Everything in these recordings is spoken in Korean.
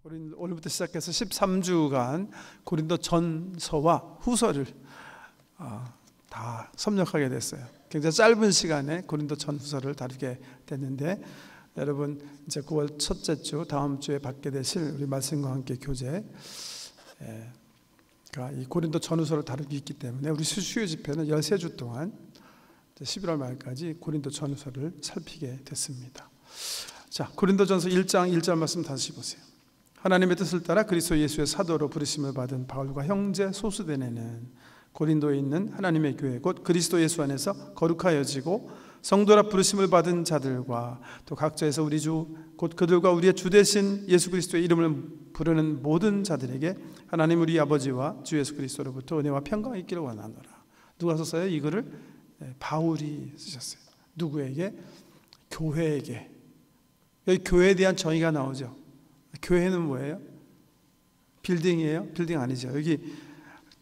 오늘부터 시작해서 13주간 고린도 전서와 후서를 다 섭렵하게 됐어요. 굉장히 짧은 시간에 고린도 전후서를 다루게 됐는데, 여러분 이제 9월 첫째 주 다음 주에 받게 되실 우리 말씀과 함께 교제, 이 고린도 전후서를 다루기 있기 때문에 우리 수요 집회는 13주 동안 11월 말까지 고린도 전후서를 살피게 됐습니다. 자, 고린도전서 1장 1절 말씀 다시 보세요. 하나님의 뜻을 따라 그리스도 예수의 사도로 부르심을 받은 바울과 형제 소수대네는 고린도에 있는 하나님의 교회 곧 그리스도 예수 안에서 거룩하여지고 성도라 부르심을 받은 자들과 또 각처에서 우리 주 곧 그들과 우리의 주 되신 예수 그리스도의 이름을 부르는 모든 자들에게 하나님 우리 아버지와 주 예수 그리스도로부터 은혜와 평강이 있기를 원하노라. 누가 썼어요? 이 글을 바울이 쓰셨어요. 누구에게? 교회에게. 여기 교회에 대한 정의가 나오죠. 교회는 뭐예요? 빌딩이에요? 빌딩 아니죠. 여기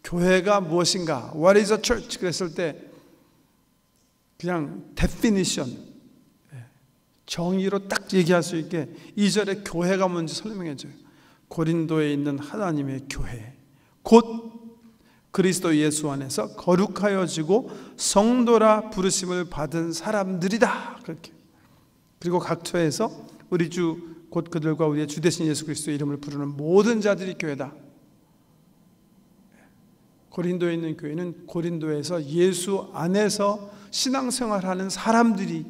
교회가 무엇인가? What is a church? 그랬을 때 그냥 definition, 정의로 딱 얘기할 수 있게 2절에 교회가 뭔지 설명해줘요. 고린도에 있는 하나님의 교회 곧 그리스도 예수 안에서 거룩하여지고 성도라 부르심을 받은 사람들이다. 그렇게. 그리고 각처에서 우리 주 곧 그들과 우리의 주 되신 예수 그리스도의 이름을 부르는 모든 자들이 교회다. 고린도에 있는 교회는 고린도에서 예수 안에서 신앙생활하는 사람들이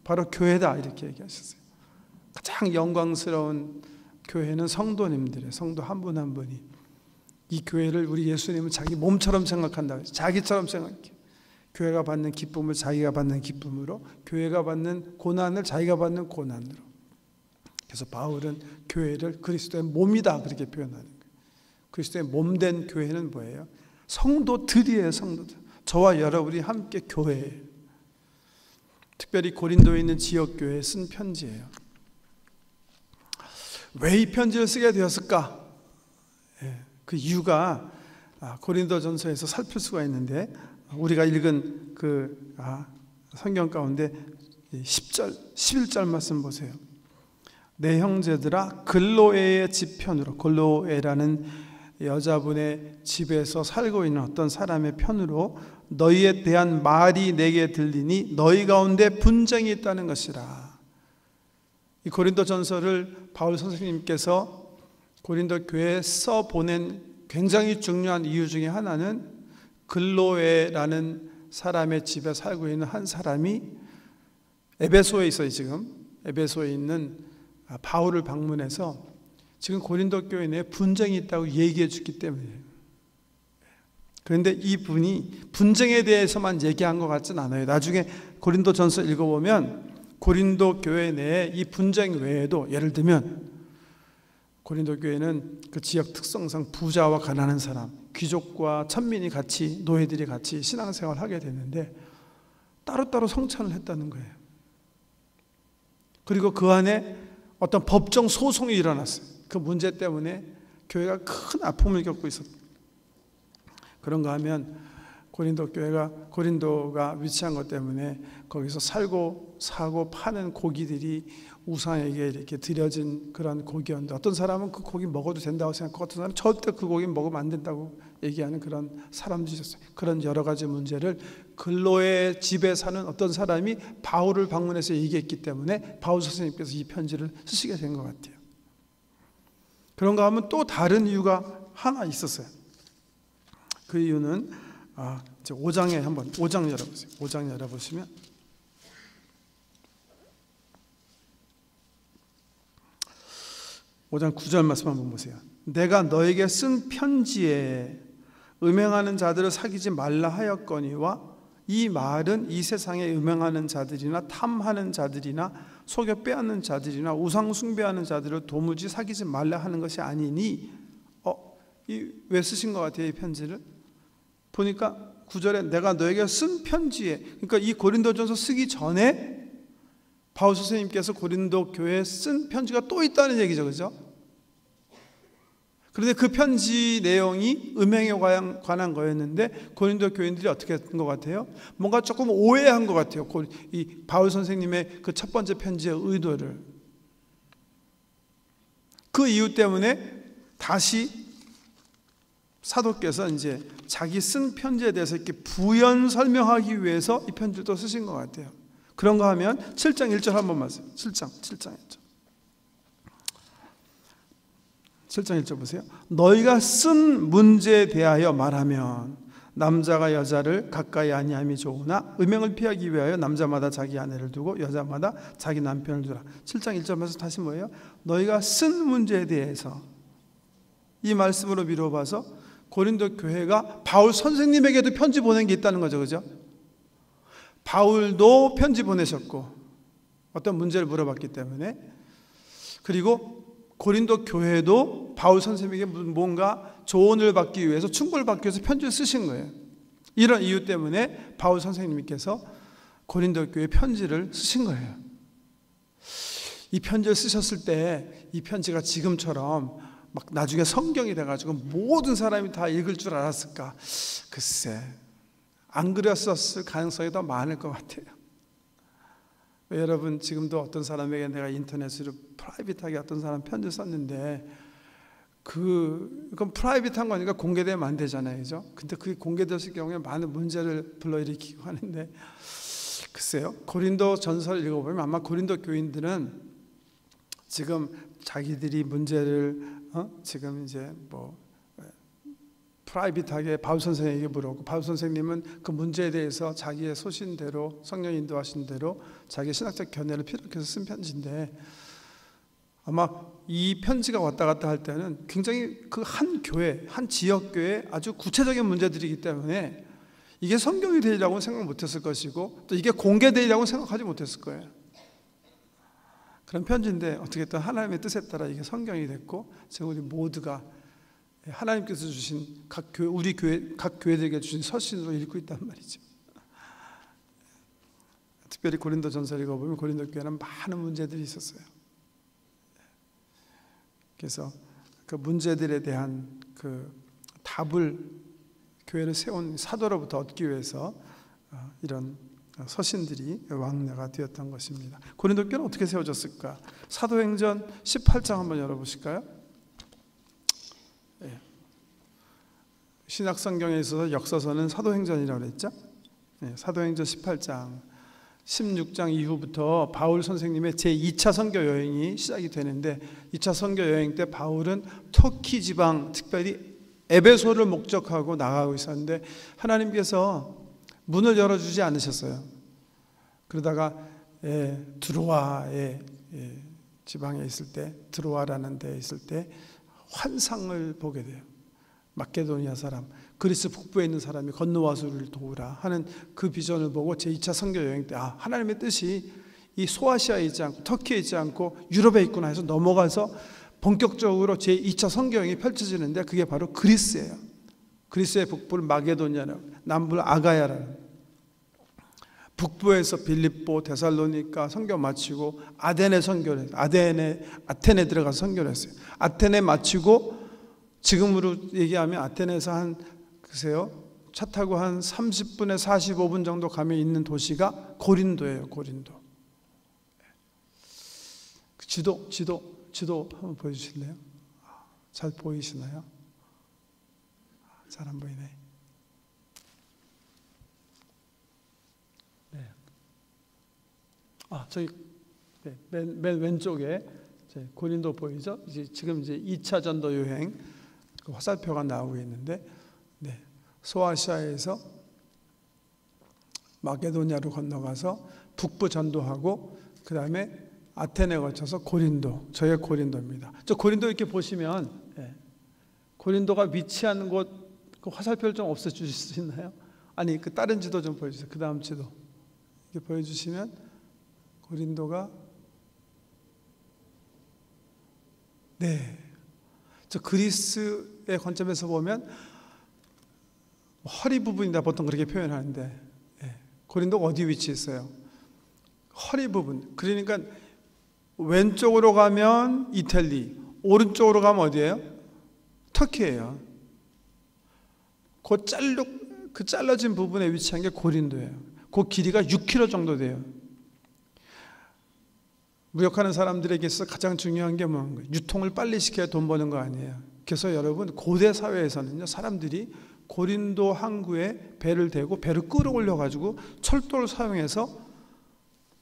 바로 교회다, 이렇게 얘기하셨어요. 가장 영광스러운 교회는 성도님들이에요. 성도 한 분 한 분이 이 교회를 우리 예수님은 자기 몸처럼 생각한다. 자기처럼 생각해. 교회가 받는 기쁨을 자기가 받는 기쁨으로, 교회가 받는 고난을 자기가 받는 고난으로. 그래서 바울은 교회를 그리스도의 몸이다, 그렇게 표현하는 거예요. 그리스도의 몸된 교회는 뭐예요? 성도들이에요. 성도들. 저와 여러분이 함께 교회예요. 특별히 고린도에 있는 지역교회에 쓴 편지예요. 왜 이 편지를 쓰게 되었을까? 그 이유가 고린도전서에서 살필 수가 있는데, 우리가 읽은 그 성경 가운데 10절, 11절 말씀 보세요. 내 형제들아, 글로에의 집편으로, 글로에라는 여자분의 집에서 살고 있는 어떤 사람의 편으로 너희에 대한 말이 내게 들리니 너희 가운데 분쟁이 있다는 것이라. 이 고린도 전서를 바울 선생님께서 고린도 교회에 써보낸 굉장히 중요한 이유 중에 하나는 글로에라는 사람의 집에 살고 있는 한 사람이 에베소에 있어요. 지금 에베소에 있는 바울을 방문해서 지금 고린도 교회 내에 분쟁이 있다고 얘기해 주기 때문이에요. 그런데 이 분이 분쟁에 대해서만 얘기한 것 같진 않아요. 나중에 고린도 전서 읽어보면 고린도 교회 내에 이 분쟁 외에도, 예를 들면 고린도 교회는 그 지역 특성상 부자와 가난한 사람, 귀족과 천민이 같이, 노예들이 같이 신앙생활을 하게 됐는데 따로따로 성찬을 했다는 거예요. 그리고 그 안에 어떤 법정 소송이 일어났어요. 그 문제 때문에 교회가 큰 아픔을 겪고 있었다. 그런가 하면 고린도가 위치한 것 때문에 거기서 살고 사고 파는 고기들이 우상에게 이렇게 드려진 그런 고기였는데, 어떤 사람은 그 고기 먹어도 된다고 생각하고 어떤 사람은 절대 그 고기 먹으면 안 된다고 얘기하는 그런 사람들이 있었어요. 그런 여러 가지 문제를 글로의 집에 사는 어떤 사람이 바울을 방문해서 얘기했기 때문에 바울 선생님께서 이 편지를 쓰시게 된 것 같아요. 그런가 하면 또 다른 이유가 하나 있었어요. 그 이유는 이제 5장에 한번 5장 열어보세요. 5장 열어보시면 (5장 9절) 말씀 한번 보세요. 내가 너에게 쓴 편지에 음행하는 자들을 사귀지 말라 하였거니와 이 말은 이 세상에 음행하는 자들이나 탐하는 자들이나 속여 빼앗는 자들이나 우상 숭배하는 자들을 도무지 사귀지 말라 하는 것이 아니니. 왜 쓰신 것 같아요? 이 편지를 보니까 9절에 내가 너에게 쓴 편지에, 그러니까 이 고린도전서 쓰기 전에 바울 선생님께서 고린도 교회에 쓴 편지가 또 있다는 얘기죠. 그죠? 그런데 그 편지 내용이 음행에 관한 거였는데 고린도 교인들이 어떻게 했던 것 같아요? 뭔가 조금 오해한 것 같아요. 이 바울 선생님의 그 첫 번째 편지의 의도를. 그 이유 때문에 다시 사도께서 이제 자기 쓴 편지에 대해서 이렇게 부연 설명하기 위해서 이 편지를 또 쓰신 것 같아요. 그런가 하면 7장 1절 한번 보세요. 7장 1절. 7장 1절 보세요. 너희가 쓴 문제에 대하여 말하면 남자가 여자를 가까이 아니함이 좋으나 음행을 피하기 위하여 남자마다 자기 아내를 두고 여자마다 자기 남편을 두라. 7장 1절에서 다시 뭐예요? 너희가 쓴 문제에 대해서, 이 말씀으로 미뤄봐서 고린도 교회가 바울 선생님에게도 편지 보낸 게 있다는 거죠. 그죠? 바울도 편지 보내셨고 어떤 문제를 물어봤기 때문에, 그리고 고린도 교회도 바울 선생님에게 뭔가 조언을 받기 위해서, 충고를 받기 위해서 편지를 쓰신 거예요. 이런 이유 때문에 바울 선생님께서 고린도 교회에 편지를 쓰신 거예요. 이 편지를 쓰셨을 때 이 편지가 지금처럼 막 나중에 성경이 돼가지고 모든 사람이 다 읽을 줄 알았을까? 글쎄, 안 그랬었을 가능성이 더 많을 것 같아요. 여러분, 지금도 어떤 사람에게 내가 인터넷으로 프라이빗하게 어떤 사람 편지 썼는데, 그건 프라이빗한 거니까 공개되면 안 되잖아요, 그죠? 근데 그게 공개됐을 경우에 많은 문제를 불러일으키고 하는데, 글쎄요, 고린도 전서를 읽어보면 아마 고린도 교인들은 지금 자기들이 문제를 지금 이제 뭐 프라이빗하게 바울 선생님에게 물었고, 바울 선생님은 그 문제에 대해서 자기의 소신대로, 성령 인도하신 대로 자기의 신학적 견해를 피력해서 쓴 편지인데, 아마 이 편지가 왔다 갔다 할 때는 굉장히 그 한 교회, 한 지역 교회 아주 구체적인 문제들이기 때문에 이게 성경이 되리라고는 생각 못했을 것이고, 또 이게 공개되리라고는 생각하지 못했을 거예요. 그런 편지인데 어떻게 또 하나님의 뜻에 따라 이게 성경이 됐고, 지금 우리 모두가 하나님께서 주신 각 교회, 우리 교회, 각 교회들에게 주신 서신으로 읽고 있단 말이죠. 특별히 고린도 전서를 읽어보면 고린도 교회는 많은 문제들이 있었어요. 그래서 그 문제들에 대한 그 답을 교회를 세운 사도로부터 얻기 위해서 이런 서신들이 왕래가 되었던 것입니다. 고린도 교회는 어떻게 세워졌을까? 사도행전 18장 한번 열어보실까요? 신약성경에 있어서 역사서는 사도행전이라고 그랬죠? 사도행전 18장 16장 이후부터 바울 선생님의 제2차 선교 여행이 시작이 되는데, 2차 선교 여행 때 바울은 터키 지방, 특별히 에베소를 목적하고 나가고 있었는데 하나님께서 문을 열어주지 않으셨어요. 그러다가 드로아의 지방에 있을 때, 드로아라는 데에 있을 때 환상을 보게 돼요. 마케도니아 사람, 그리스 북부에 있는 사람이 건너와서 우리를 도우라 하는 그 비전을 보고 제2차 선교 여행 때, 하나님의 뜻이 이 소아시아에 있지 않고 터키에 있지 않고 유럽에 있구나 해서 넘어가서 본격적으로 제2차 선교 여행이 펼쳐지는데, 그게 바로 그리스예요. 그리스의 북부를 마게도니아라고, 남부를 아가야라고, 북부에서 빌립보, 데살로니가 선교 마치고 아테네 선교를 했어요. 아테네 들어가서 선교를 했어요. 아테네 마치고 지금으로 얘기하면 아테네에서 한, 글쎄요, 차 타고 한 30분에 45분 정도 가면 있는 도시가 고린도예요. 고린도. 지도 한번 보여주실래요? 잘 보이시나요? 잘 안 보이네. 네. 저기 맨 왼쪽에 고린도 보이죠? 지금 이제 2차 전도 여행 그 화살표가 나오고 있는데, 소아시아에서 마게도니아로 건너가서 북부 전도하고, 그 다음에 아테네 거쳐서 고린도, 저의 고린도입니다. 저 고린도 이렇게 보시면, 고린도가 위치한 곳, 그 화살표를 좀 없애주실 수 있나요? 아니, 그 다른 지도 좀 보여주세요. 그 다음 지도 이렇게 보여주시면 고린도가, 저 그리스의 관점에서 보면 허리 부분이다 보통 그렇게 표현하는데, 고린도가 어디 위치해 있어요? 허리 부분. 그러니까 왼쪽으로 가면 이탈리, 오른쪽으로 가면 어디예요? 터키예요. 그 잘라진 부분에 위치한 게 고린도예요. 그 길이가 6km 정도 돼요. 무역하는 사람들에게 있어서 가장 중요한 게 뭔가 유통을 빨리 시켜야 돈 버는 거 아니에요. 그래서 여러분 고대 사회에서는요, 사람들이 고린도 항구에 배를 대고 배를 끌어올려 가지고 철도를 사용해서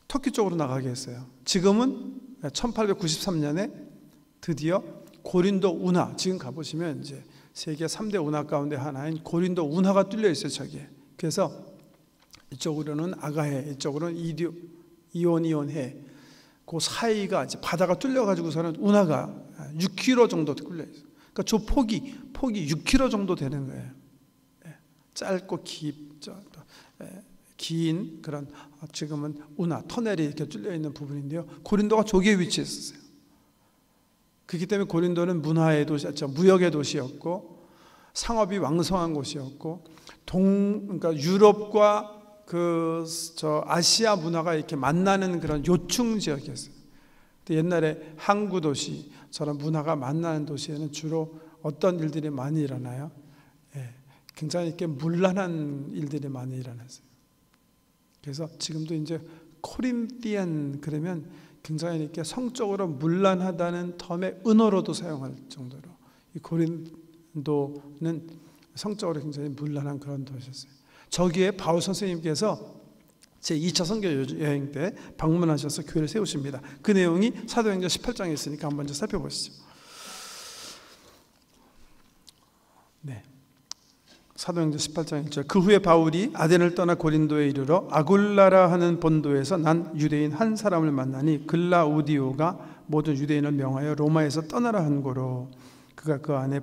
터키 쪽으로 나가게 했어요. 지금은 1893년에 드디어 고린도 운하, 지금 가보시면 이제 세계 3대 운하 가운데 하나인 고린도 운하가 뚫려 있어요, 저기에. 그래서 이쪽으로는 아가해, 이쪽으로는 이온해. 그 사이가 이제 바다가 뚫려가지고서는 운하가 6km 정도 뚫려 있어요. 그러니까 저 폭이 6km 정도 되는 거예요. 짧고 긴 그런 지금은 운하, 터널이 이렇게 뚫려 있는 부분인데요. 고린도가 저기에 위치해 있었어요. 그렇기 때문에 고린도는 문화의 도시였죠. 무역의 도시였고 상업이 왕성한 곳이었고 그러니까 유럽과 아시아 문화가 이렇게 만나는 그런 요충 지역이었어요. 옛날에 항구 도시, 저런 문화가 만나는 도시에는 주로 어떤 일들이 많이 일어나요? 굉장히 이렇게 문란한 일들이 많이 일어났어요. 그래서 지금도 이제 코린티안 그러면 굉장히 이렇게 성적으로 문란하다는 텀의 은어로도 사용할 정도로 이 고린도는 성적으로 굉장히 문란한 그런 도시였어요. 저기에 바울 선생님께서 제 2차 선교 여행 때 방문하셔서 교회를 세우십니다. 그 내용이 사도행전 18장에 있으니까 한번 살펴보시죠. 네. 사도행전 18장 1절. 그 후에 바울이 아덴을 떠나 고린도에 이르러 아굴라라 하는 본도에서 난 유대인 한 사람을 만나니 글라우디오가 모든 유대인을 명하여 로마에서 떠나라 한 고로 그가 그 안에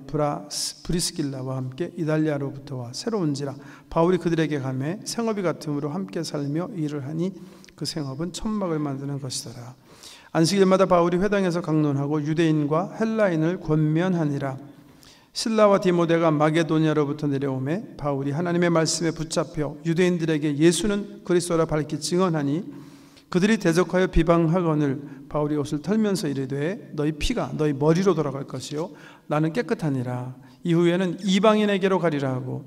브리스길라와 함께 이달리아로부터 와 새로운지라 바울이 그들에게 가매 생업이 같음으로 함께 살며 일을 하니 그 생업은 천막을 만드는 것이더라. 안식일마다 바울이 회당에서 강론하고 유대인과 헬라인을 권면하니라. 실라와 디모데가 마게도니아로부터 내려오매 바울이 하나님의 말씀에 붙잡혀 유대인들에게 예수는 그리스도라 밝히 증언하니 그들이 대적하여 비방하거늘 바울이 옷을 털면서 이르되 너희 피가 너희 머리로 돌아갈 것이요 나는 깨끗하니라. 이후에는 이방인에게로 가리라 하고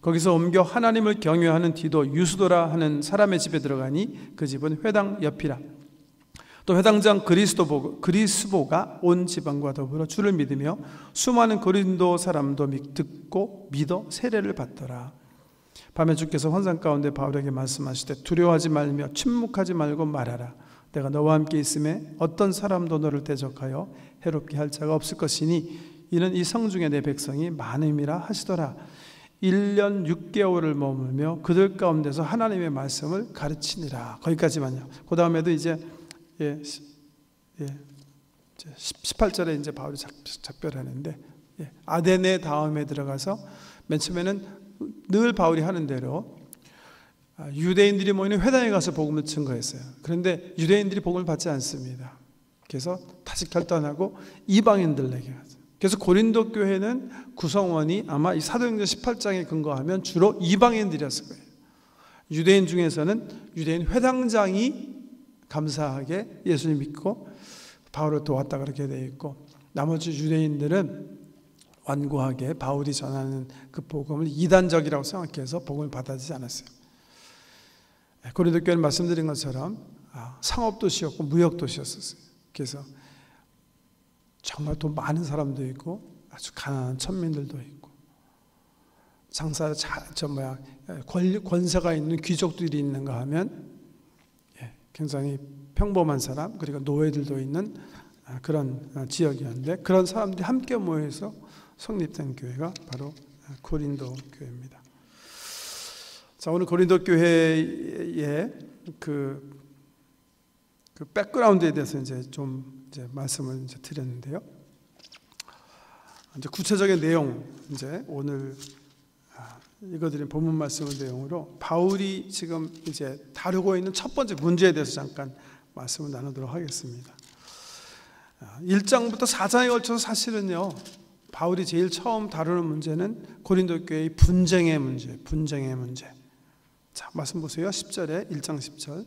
거기서 옮겨 하나님을 경외하는 디도 유스도라 하는 사람의 집에 들어가니 그 집은 회당 옆이라. 또 회당장 그리스보가 온 지방과 더불어 주를 믿으며 수많은 고린도 사람도 듣고 믿어 세례를 받더라. 밤에 주께서 환상 가운데 바울에게 말씀하시되 두려워하지 말며 침묵하지 말고 말하라. 내가 너와 함께 있음에 어떤 사람도 너를 대적하여 해롭게 할 자가 없을 것이니 이는 이 성중에 내 백성이 많음이라 하시더라. 1년 6개월을 머물며 그들 가운데서 하나님의 말씀을 가르치니라. 거기까지만요. 그 다음에도 이제 18절에 이제 바울이 작별하는데 아데네 다음에 들어가서 맨 처음에는 늘 바울이 하는 대로 유대인들이 모이는 회당에 가서 복음을 증거했어요. 그런데 유대인들이 복음을 받지 않습니다. 그래서 다시 결단하고 이방인들에게 가죠. 그래서 고린도 교회는 구성원이 아마 이 사도행전 18장에 근거하면 주로 이방인들이었을 거예요. 유대인 중에서는 유대인 회당장이 감사하게 예수님 믿고 바울을 도왔다 그렇게 되어 있고 나머지 유대인들은 완고하게 바울이 전하는 그 복음을 이단적이라고 생각해서 복음을 받아들이지 않았어요. 고린도 교회는 말씀드린 것처럼 상업도시였고 무역도시였었어요. 그래서 정말 돈 많은 사람도 있고 아주 가난한 천민들도 있고 장사 권세가 있는 귀족들이 있는가 하면 굉장히 평범한 사람 그리고 노예들도 있는 그런 지역이었는데 그런 사람들이 함께 모여서 성립된 교회가 바로 고린도 교회입니다. 자, 오늘 고린도 교회의 그 백그라운드에 대해서 이제 말씀을 드렸는데요. 이제 구체적인 내용 이제 오늘 읽어드린 본문 말씀의 내용으로 바울이 지금 이제 다루고 있는 첫 번째 문제에 대해서 잠깐 말씀을 나누도록 하겠습니다. 1장부터 4장에 걸쳐서 사실은요 바울이 제일 처음 다루는 문제는 고린도 교회의 분쟁의 문제. 자, 말씀 보세요. 10절에 1장 10절.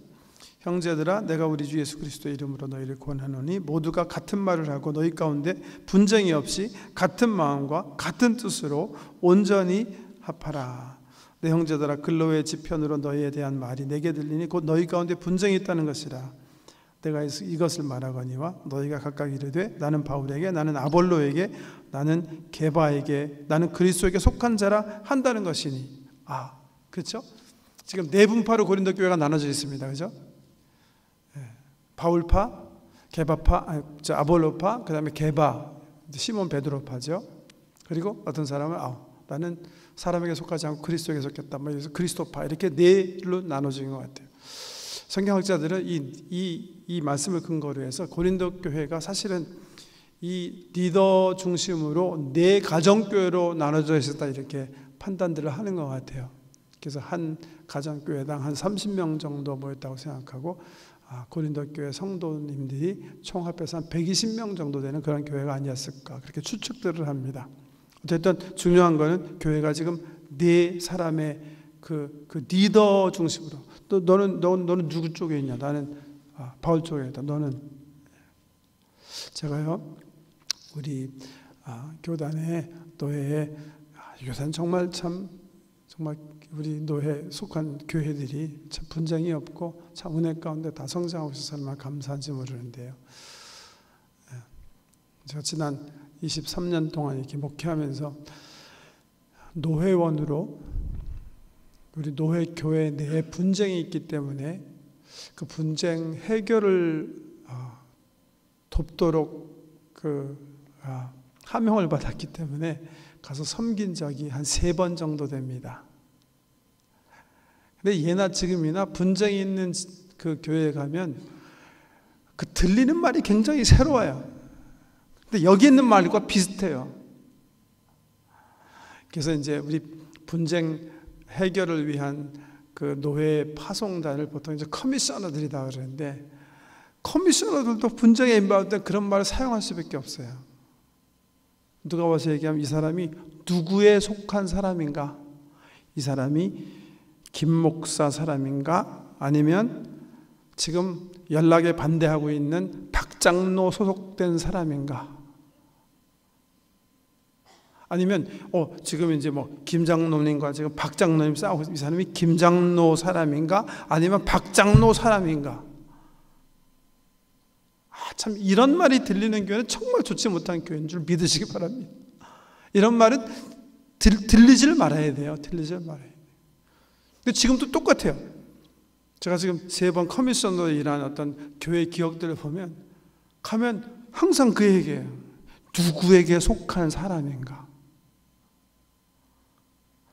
형제들아 내가 우리 주 예수 그리스도의 이름으로 너희를 권하노니 모두가 같은 말을 하고 너희 가운데 분쟁이 없이 같은 마음과 같은 뜻으로 온전히 합하라. 내 형제들아 글로의 지편으로 너희에 대한 말이 내게 들리니 곧 너희 가운데 분쟁이 있다는 것이라. 내가 이것을 말하거니와 너희가 각각 이르되 나는 바울에게, 나는 아볼로에게, 나는 게바에게, 나는 그리스도에게 속한 자라 한다는 것이니. 그렇죠? 지금 네 분파로 고린도 교회가 나눠져 있습니다. 그렇죠? 바울파, 게바파, 아볼로파, 그 다음에 게바, 시몬 베드로파죠. 그리고 어떤 사람은 나는 사람에게 속하지 않고 그리스도에게 속했다. 그래서 그리스도파, 이렇게 네로 나눠진 것 같아요. 성경학자들은 이 말씀을 근거로 해서 고린도 교회가 사실은 이 리더 중심으로 네 가정교회로 나눠져 있었다, 이렇게 판단들을 하는 것 같아요. 그래서 한 가정교회당 한 30명 정도 모였다고 생각하고, 고린도 교회 성도님들이 총합해서 한 120명 정도 되는 그런 교회가 아니었을까, 그렇게 추측들을 합니다. 어쨌든 중요한 거는 교회가 지금 네 사람의 그 리더 중심으로, 또 너는 누구 쪽에 있냐? 나는 바울 쪽에 있다. 너는. 제가요, 우리 교단의 노회에, 요새는 정말 우리 노회에 속한 교회들이 참 분쟁이 없고 참 은혜 가운데 다 성장하고 있어서 얼마나 감사한지 모르는데요. 제가 지난 23년 동안 이렇게 목회하면서 노회원으로 우리 노회 교회 내에 분쟁이 있기 때문에 그 분쟁 해결을 돕도록 하명을 받았기 때문에 가서 섬긴 적이 한 3번 정도 됩니다. 근데 예나 지금이나 분쟁이 있는 그 교회에 가면 그 들리는 말이 굉장히 새로워요. 근데 여기 있는 말과 비슷해요. 그래서 이제 우리 분쟁 해결을 위한 그 노회 파송단을 보통 이제 커미셔너들이다 그러는데, 커미셔너들도 분쟁에 임박할 때 그런 말을 사용할 수밖에 없어요. 누가 와서 얘기하면 이 사람이 누구에 속한 사람인가? 이 사람이 김 목사 사람인가? 아니면 지금 연락에 반대하고 있는 박 장로 소속된 사람인가? 아니면 지금 이제 김 장로님과 지금 박 장로님 싸우고 이 사람이 김 장로 사람인가? 아니면 박 장로 사람인가? 참 이런 말이 들리는 교회는 정말 좋지 못한 교회인 줄 믿으시기 바랍니다. 이런 말은 들리질 말아야 돼요. 들리질 말아야 돼요. 근데 지금도 똑같아요. 제가 지금 3번 커미셔너로 일한 어떤 교회 기억들을 보면 가면 항상 그 얘기예요. 누구에게 속한 사람인가?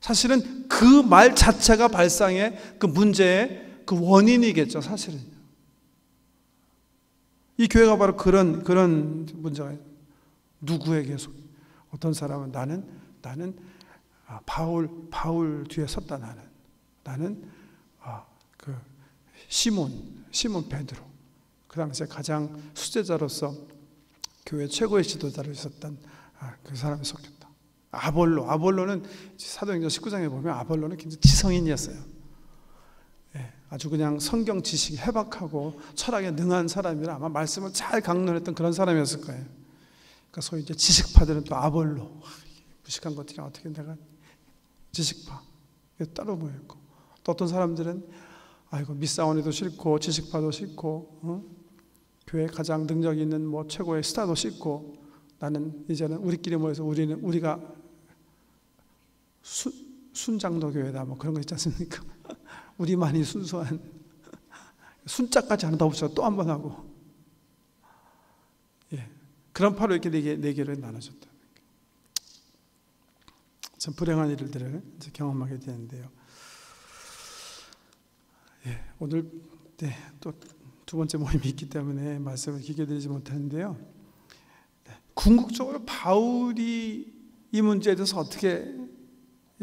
사실은 그 말 자체가 발상의 그 문제의 그 원인이겠죠, 사실은. 이 교회가 바로 그런 문제가 있어요. 누구에게 속? 어떤 사람은 나는 바울 뒤에 섰다. 나는 그 시몬 베드로. 그 당시에 가장 수제자로서 교회 최고의 지도자로 있었던 그 사람에 속했다. 아볼로는 사도행전 19장에 보면 아볼로는 굉장히 지성인이었어요. 아주 그냥 성경 지식이 해박하고 철학에 능한 사람이라 아마 말씀을 잘 강론했던 그런 사람이었을 거예요. 그러니까 소위 이제 지식파들은 또 아볼로, 무식한 것들이 어떻게 내가 지식파 따로 모였고, 또 어떤 사람들은 밑사원에도 싫고 지식파도 싫고 교회 가장 능력 있는 최고의 스타도 싫고, 나는 이제는 우리끼리 모여서 우리가 순장로 교회다 그런 거 있지 않습니까? 우리만이 순수한 순자까지 하나 더 붙여 또 한 번 하고, 그런 파로 이렇게 네 개로 나눠졌다. 참 불행한 일들을 이제 경험하게 되는데요. 오늘 또 두 번째 모임이 있기 때문에 말씀을 길게 드리지 못하는데요. 궁극적으로 바울이 이 문제에 대해서 어떻게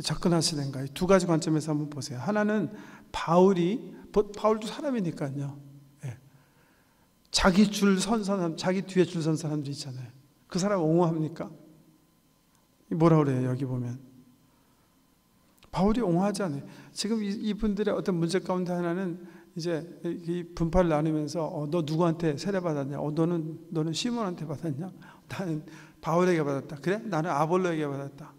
접근하시는가, 두 가지 관점에서 한번 보세요. 하나는 바울도 사람이니까요. 자기 줄 선 사람, 자기 뒤에 줄 선 사람들 있잖아요. 그 사람 옹호합니까? 뭐라 그래요? 여기 보면 바울이 옹호하지 않아요. 지금 이분들의 어떤 문제 가운데 하나는 이제 이 분파를 나누면서 너 누구한테 세례 받았냐? 너는 시몬한테 받았냐? 나는 바울에게 받았다. 그래? 나는 아볼로에게 받았다.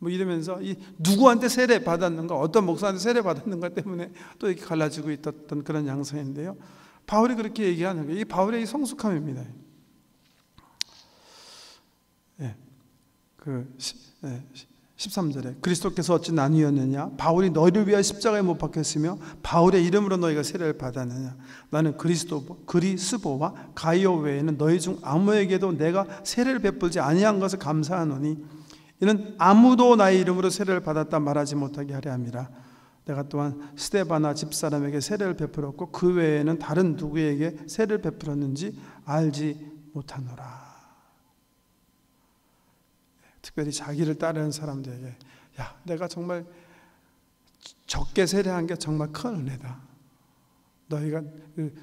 이러면서 이 누구한테 세례 받았는가, 어떤 목사한테 세례 받았는가 때문에 또 이렇게 갈라지고 있었던 그런 양상인데요. 바울이 그렇게 얘기하는 거예요. 이 바울의 이 성숙함입니다. 예, 13절에 그리스도께서 어찌 나뉘었느냐? 바울이 너희를 위하여 십자가에 못 박혔으며 바울의 이름으로 너희가 세례를 받았느냐? 나는 그리스보와 가이오 외에는 너희 중 아무에게도 내가 세례를 베풀지 아니한 것을 감사하노니 이는 아무도 나의 이름으로 세례를 받았다 말하지 못하게 하려 함이라. 내가 또한 스데바나 집사람에게 세례를 베풀었고 그 외에는 다른 누구에게 세례를 베풀었는지 알지 못하노라. 특별히 자기를 따르는 사람들에게 야, 내가 정말 적게 세례한 게 정말 큰 은혜다. 너희가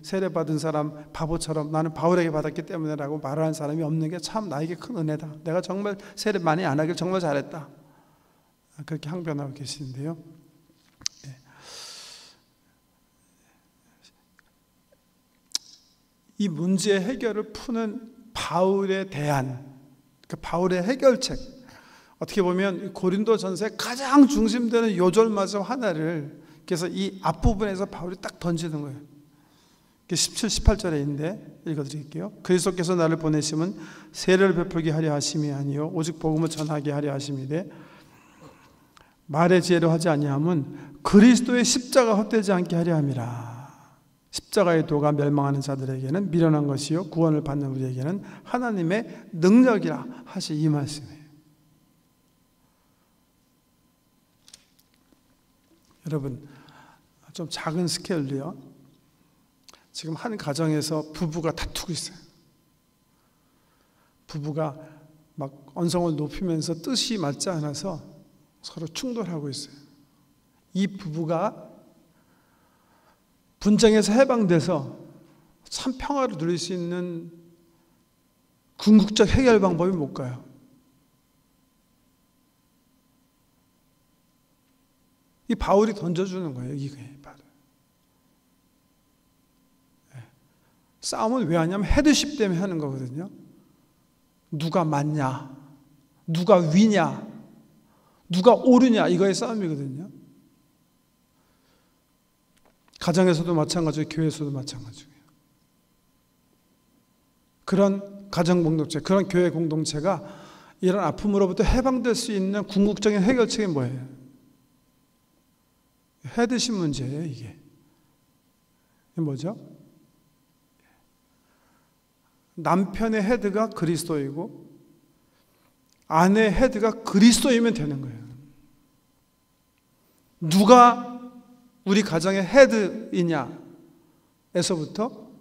세례받은 사람 바보처럼 나는 바울에게 받았기 때문에 라고 말하는 사람이 없는 게 참 나에게 큰 은혜다. 내가 정말 세례 많이 안 하길 정말 잘했다. 그렇게 항변하고 계시는데요. 이 문제의 해결을 푸는 바울에 대한 그 바울의 해결책, 어떻게 보면 고린도 전서의 가장 중심되는 요절마저 하나를, 그래서 이 앞부분에서 바울이 딱 던지는 거예요. 17, 18절에 있는데 읽어드릴게요. 그리스도께서 나를 보내심은 세례를 베풀게 하려 하심이 아니요 오직 복음을 전하게 하려 하심이되 말의 지혜로 하지 아니함은 그리스도의 십자가 헛되지 않게 하려 함이라. 십자가의 도가 멸망하는 자들에게는 미련한 것이요 구원을 받는 우리에게는 하나님의 능력이라 하시 이 말씀이에요. 여러분, 좀 작은 스케일로요. 지금 한 가정에서 부부가 다투고 있어요. 부부가 막 언성을 높이면서 뜻이 맞지 않아서 서로 충돌하고 있어요. 이 부부가 분쟁에서 해방돼서 참 평화를 누릴 수 있는 궁극적 해결 방법이 뭘까요? 이 바울이 던져주는 거예요. 이게 바로. 싸움은 왜 하냐면 헤드십 때문에 하는 거거든요. 누가 맞냐, 누가 위냐, 누가 옳으냐, 이거의 싸움이거든요. 가정에서도 마찬가지고 교회에서도 마찬가지고요. 그런 가정 공동체, 그런 교회 공동체가 이런 아픔으로부터 해방될 수 있는 궁극적인 해결책이 뭐예요? 헤드십 문제예요. 이게 뭐죠? 남편의 헤드가 그리스도이고 아내의 헤드가 그리스도이면 되는 거예요. 누가 우리 가정의 헤드이냐에서부터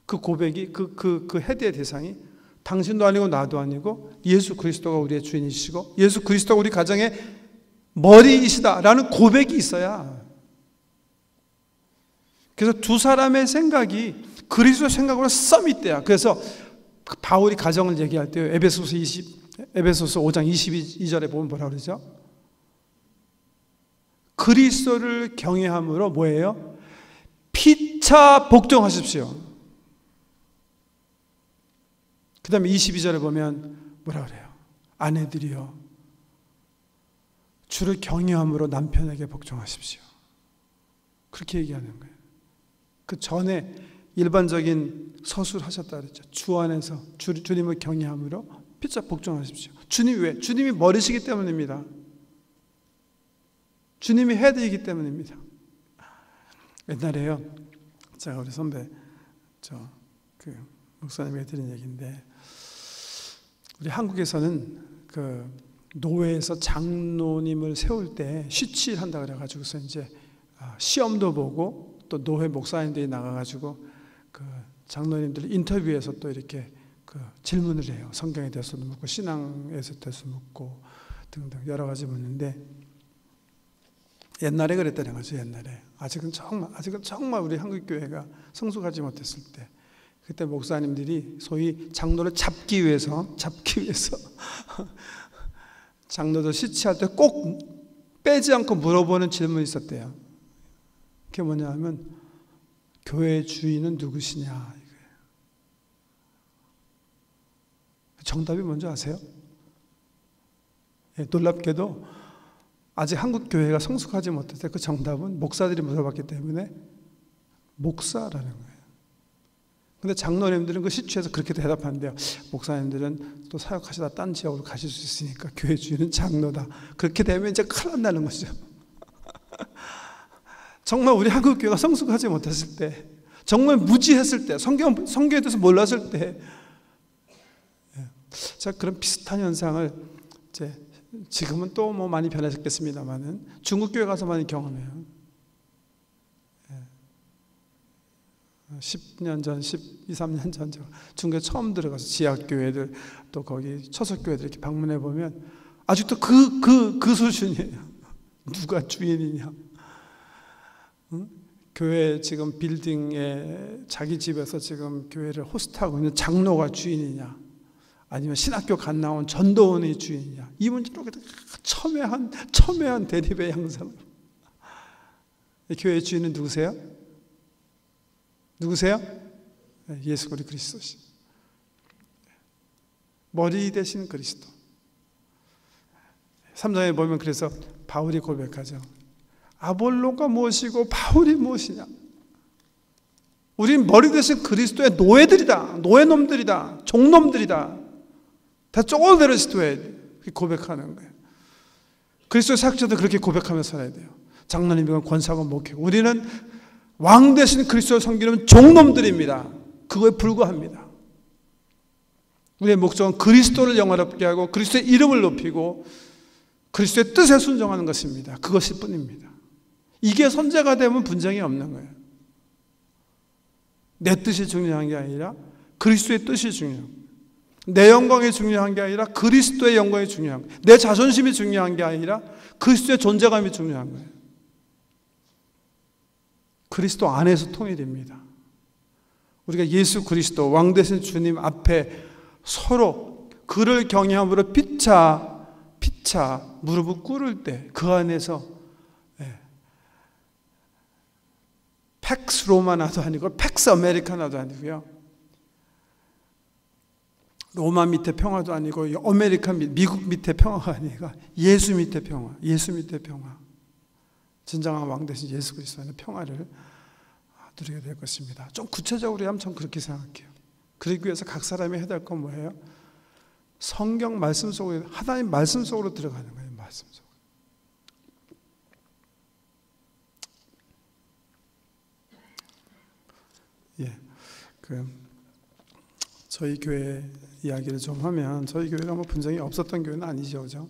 그 고백이 그 헤드의 대상이 당신도 아니고 나도 아니고 예수 그리스도가 우리의 주인이시고 예수 그리스도가 우리 가정의 머리이시다라는 고백이 있어야. 그래서 두 사람의 생각이 그리스도 생각으로 썸밋돼야. 그래서 바울이 가정을 얘기할 때 에베소서 5장 22절에 보면 뭐라 그러죠? 그리스도를 경외함으로 뭐예요? 피차 복종하십시오. 그 다음에 22절에 보면 뭐라 그래요? 아내들이여 주를 경외함으로 남편에게 복종하십시오. 그렇게 얘기하는 거예요. 그 전에 일반적인 서술을 하셨다 그랬죠. 주 안에서 주님을 경외함으로 피차 복종하십시오. 주님 왜? 주님이 머리시기 때문입니다. 주님이 헤드이기 때문입니다. 옛날에요, 제가 우리 선배 목사님에게 드린 얘기인데, 우리 한국에서는 그 노회에서 장로님을 세울 때 시치를 한다 그래가지고서 이제 시험도 보고 또 노회 목사님들이 나가가지고 그 장로님들 인터뷰에서 또 이렇게 그 질문을 해요. 성경에 대해서도 묻고 신앙에 대해서 묻고 등등 여러 가지 묻는데, 옛날에 그랬다는 거죠. 옛날에 아직은 정말 우리 한국 교회가 성숙하지 못했을 때, 그때 목사님들이 소위 장로를 잡기 위해서 장로들 시치할 때 꼭 빼지 않고 물어보는 질문이 있었대요. 그게 뭐냐 하면 교회의 주인은 누구시냐 이거예요. 정답이 뭔지 아세요? 예, 놀랍게도 아직 한국 교회가 성숙하지 못했을 때 그 정답은 목사들이 물어봤기 때문에 목사라는 거예요. 근데 장로님들은 그 시추에서 그렇게 대답한대요. 목사님들은 또 사역하시다 딴 지역으로 가실 수 있으니까 교회 주인은 장로다. 그렇게 되면 이제 큰일 난다는 거죠. 정말 우리 한국 교회가 성숙하지 못했을 때, 정말 무지했을 때, 성경에 대해서 몰랐을 때, 자, 그런 비슷한 현상을 이제 지금은 또 뭐 많이 변하셨겠습니다만은 중국 교회 가서 많이 경험해요. 10년 전, 12, 13년 전 중국에 처음 들어가서 지하교회들 또 거기 초석교회들 이렇게 방문해 보면 아직도 그 수준이에요. 누가 주인이냐? 응? 교회 지금 빌딩에 자기 집에서 지금 교회를 호스트하고 있는 장로가 주인이냐? 아니면 신학교 갓 나온 전도원이 주인이냐? 이 문제로 첨예한 대립의 양상을. 교회의 주인은 누구세요? 누구세요? 예수 그리스도시. 머리 대신 그리스도. 3장에 보면 그래서 바울이 고백하죠. 아볼로가 무엇이고 바울이 무엇이냐? 우린 머리 대신 그리스도의 노예들이다. 노예놈들이다. 종놈들이다. 다 쪼그대로 시도해야 돼요. 고백하는 거예요. 그리스도의 사역자도 그렇게 고백하면서 살아야 돼요. 장로님이건 권사건 목회고 우리는 왕 대신 그리스도를 섬기는 종놈들입니다. 그거에 불과합니다. 우리의 목적은 그리스도를 영화롭게 하고 그리스도의 이름을 높이고 그리스도의 뜻에 순종하는 것입니다. 그것일 뿐입니다. 이게 선제가 되면 분쟁이 없는 거예요. 내 뜻이 중요한 게 아니라 그리스도의 뜻이 중요한 거예요. 내 영광이 중요한 게 아니라 그리스도의 영광이 중요한 거예요. 내 자존심이 중요한 게 아니라 그리스도의 존재감이 중요한 거예요. 그리스도 안에서 통일입니다. 우리가 예수 그리스도 왕 되신 주님 앞에 서로 그를 경외함으로 피차 무릎을 꿇을 때 그 안에서 팩스 로마나도 아니고 팩스 아메리카나도 아니고요. 로마 밑에 평화도 아니고 미국 밑에 평화가 아니고 예수 밑에 평화. 진정한 왕 대신 예수 그리스도의 평화를 누리게 될 것입니다. 좀 구체적으로 하면 전 그렇게 생각해요. 그러기 위해서 각 사람이 해야 될 건 뭐예요? 성경 말씀 속에 하나님 말씀 속으로 들어가는 거예요. 말씀 속으로. 저희 교회 이야기를 좀 하면 저희 교회가 뭐 분쟁이 없었던 교회는 아니죠, 그죠?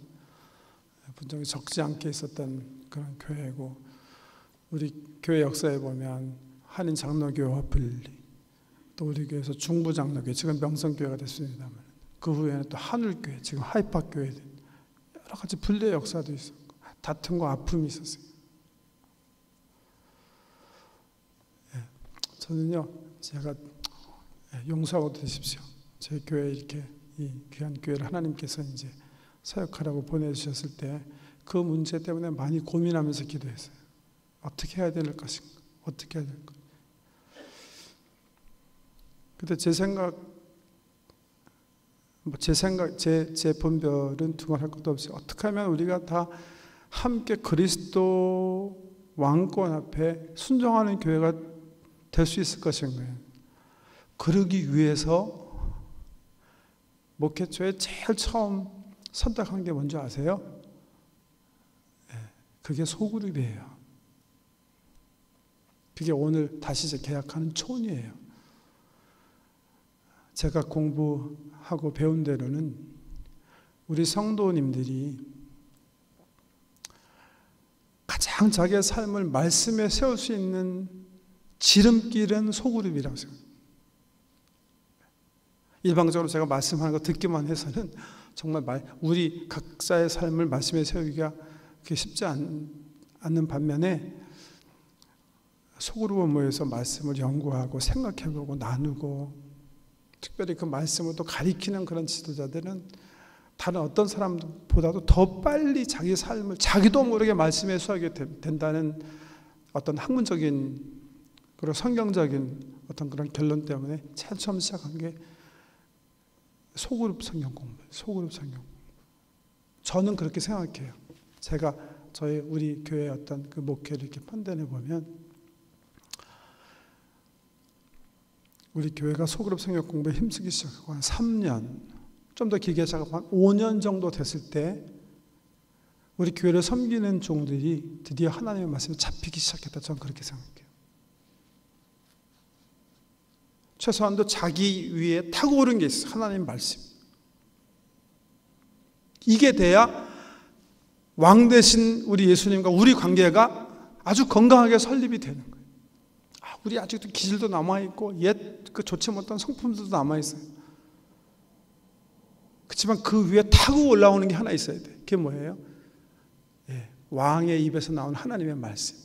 분쟁이 적지 않게 있었던 그런 교회고 우리 교회 역사에 보면 한인 장로교회와 분리, 또 우리 교회에서 중부 장로교회, 지금 명성교회가 됐습니다만 그 후에는 또 하늘교회, 지금 하이파교회 여러 가지 분리의 역사도 있었고 다툼과 아픔이 있었어요. 저는요, 제가 용서하고 드십시오. 제 교회 이렇게 이 귀한 교회를 하나님께서 이제 사역하라고 보내주셨을 때 그 문제 때문에 많이 고민하면서 기도했어요. 어떻게 해야 될 것인가? 어떻게 해야 될까? 근데 제 분별은 두말할 것도 없이 어떻게 하면 우리가 다 함께 그리스도 왕권 앞에 순종하는 교회가 될 수 있을 것인가요? 그러기 위해서 목회초에 제일 처음 선택한 게 뭔지 아세요? 그게 소그룹이에요. 그게 오늘 다시 계약하는 촌이에요. 제가 공부하고 배운 대로는 우리 성도님들이 가장 자기의 삶을 말씀에 세울 수 있는 지름길은 소그룹이라고 생각합니다. 일방적으로 제가 말씀하는 거 듣기만 해서는 정말 우리 각자의 삶을 말씀에 세우기가 그게 쉽지 않는 반면에 소그룹을 모여서 말씀을 연구하고 생각해보고 나누고 특별히 그 말씀을 또 가리키는 그런 지도자들은 다른 어떤 사람보다도 더 빨리 자기 삶을 자기도 모르게 말씀에 수하게 된다는 어떤 학문적인 그리고 성경적인 어떤 그런 결론 때문에 제일 처음 시작한 게 소그룹 성경 공부. 저는 그렇게 생각해요. 제가 우리 교회의 어떤 그 목회를 이렇게 판단해 보면 우리 교회가 소그룹 성역 공부에 힘쓰기 시작하고 한 3년, 좀 더 길게 시작하고 한 5년 정도 됐을 때 우리 교회를 섬기는 종들이 드디어 하나님의 말씀에 잡히기 시작했다. 저는 그렇게 생각해요. 최소한도 자기 위에 타고 오른 게 있어요. 하나님의 말씀. 이게 돼야 왕 대신 우리 예수님과 우리 관계가 아주 건강하게 설립이 되는 거예요. 우리 아직도 기질도 남아있고 옛 그 좋지 못한 성품들도 남아있어요. 그렇지만 그 위에 타고 올라오는 게 하나 있어야 돼요. 그게 뭐예요? 왕의 입에서 나온 하나님의 말씀.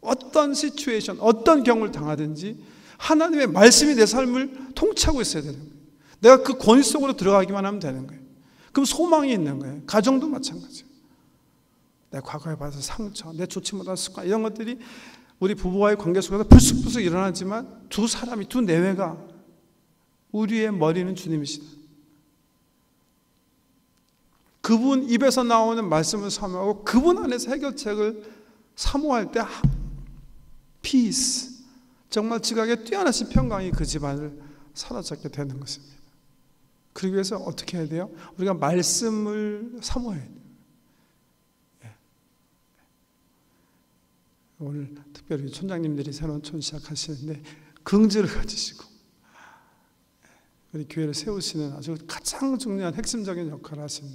어떤 시츄에이션, 어떤 경우를 당하든지 하나님의 말씀이 내 삶을 통치하고 있어야 되는 거예요. 내가 그 권위 속으로 들어가기만 하면 되는 거예요. 그럼 소망이 있는 거예요. 가정도 마찬가지예요. 내 과거에 받은 상처, 내 좋지 못한 습관, 이런 것들이 우리 부부와의 관계 속에서 불쑥불쑥 일어나지만 두 사람이, 두 내외가 우리의 머리는 주님이시다. 그분 입에서 나오는 말씀을 사모하고 그분 안에서 해결책을 사모할 때 피스, 정말 지각에 뛰어나신 평강이 그 집안을 사로잡게 되는 것입니다. 그러기 위해서 어떻게 해야 돼요? 우리가 말씀을 사모해야 돼요. 오늘 특별히 촌장님들이 새로운 촌 시작하시는데 긍지를 가지시고 우리 교회를 세우시는 아주 가장 중요한 핵심적인 역할을 하시는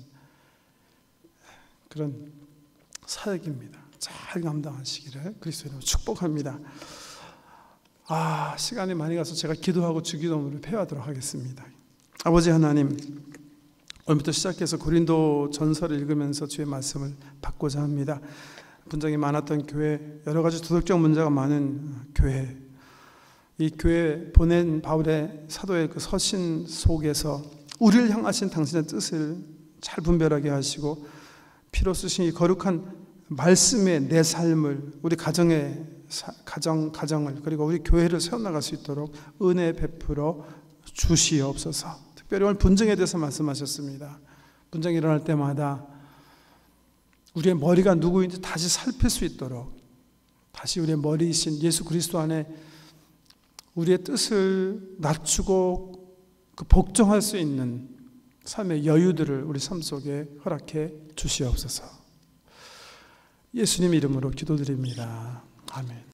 그런 사역입니다. 잘 감당하시기를 그리스도로 축복합니다. 시간이 많이 가서 제가 기도하고 주기도문을 폐하도록 하겠습니다. 아버지 하나님, 오늘부터 시작해서 고린도 전서를 읽으면서 주의 말씀을 받고자 합니다. 분쟁이 많았던 교회, 여러 가지 도덕적 문제가 많은 교회, 이 교회 보낸 바울의 사도의 그 서신 속에서 우리를 향하신 당신의 뜻을 잘 분별하게 하시고 피로 쓰신 이 거룩한 말씀의 내 삶을 우리 가정을 그리고 우리 교회를 세워나갈 수 있도록 은혜 베풀어 주시옵소서. 특별히 오늘 분쟁에 대해서 말씀하셨습니다. 분쟁이 일어날 때마다 우리의 머리가 누구인지 다시 살필 수 있도록 다시 우리의 머리이신 예수 그리스도 안에 우리의 뜻을 낮추고 그 복종할 수 있는 삶의 여유들을 우리 삶 속에 허락해 주시옵소서. 예수님 이름으로 기도드립니다. 아멘.